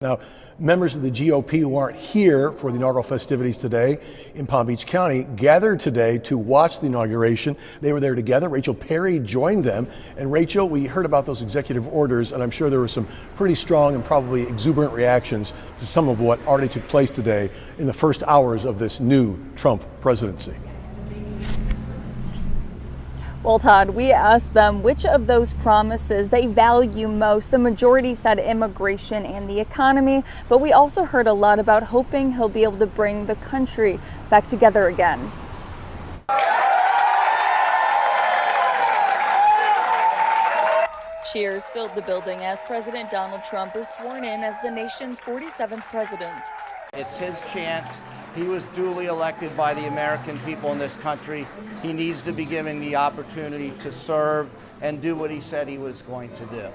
Now, members of the GOP who aren't here for the inaugural festivities today in Palm Beach County gathered today to watch the inauguration. They were there together. Rachel Perry joined them. And Rachel, we heard about those executive orders, and I'm sure there were some pretty strong and probably exuberant reactions to some of what already took place today in the first hours of this new Trump presidency. Well, Todd, we asked them which of those promises they value most. The majority said immigration and the economy, but we also heard a lot about hoping he'll be able to bring the country back together again. Cheers filled the building as President Donald Trump is sworn in as the nation's 47th president. It's his chance. He was duly elected by the American people in this country. He needs to be given the opportunity to serve and do what he said he was going to do.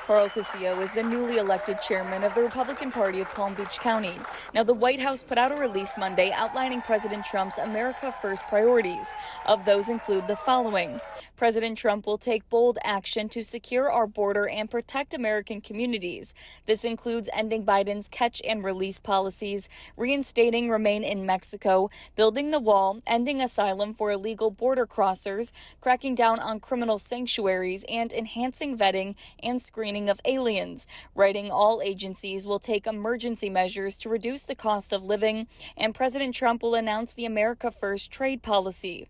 Carl Castillo is the newly elected chairman of the Republican Party of Palm Beach County. Now, the White House put out a release Monday outlining President Trump's America First priorities. Of those include the following. President Trump will take bold action to secure our border and protect American communities. This includes ending Biden's catch and release policies, reinstating Remain in Mexico, building the wall, ending asylum for illegal border crossers, cracking down on criminal sanctuaries, and enhancing vetting and screening of aliens. Writing all agencies will take emergency measures to reduce the cost of living, and President Trump will announce the America First trade policy.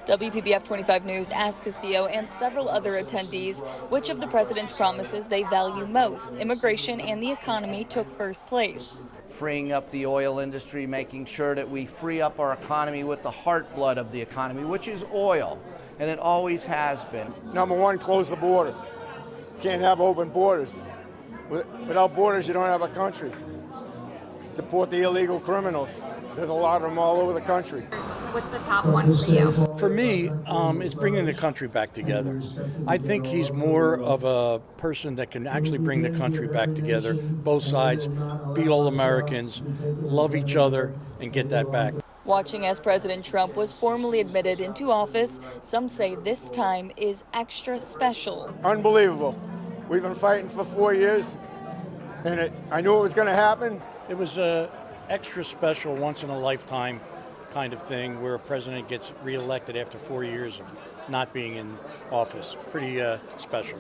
WPBF 25 News asked Castillo and several other attendees which of the president's promises they value most. Immigration and the economy took first place. Freeing up the oil industry, making sure that we free up our economy with the heart blood of the economy, which is oil, and it always has been. Number one, close the border. Can't have open borders. Without borders, you don't have a country. Deport the illegal criminals. There's a lot of them all over the country. What's the top one for you? For me, it's bringing the country back together. I think he's more of a person that can actually bring the country back together, both sides, be all Americans, love each other, and get that back. Watching as President Trump was formally admitted into office, some say this time is extra special. Unbelievable. We've been fighting for 4 years, and I knew it was going to happen. It was a extra special, once-in-a-lifetime kind of thing where a president gets reelected after 4 years of not being in office. Pretty special.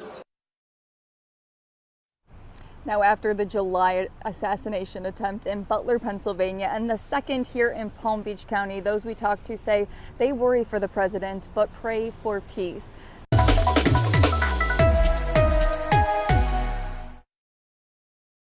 Now, after the July assassination attempt in Butler, Pennsylvania, and the second here in Palm Beach County, those we talked to say they worry for the president but pray for peace.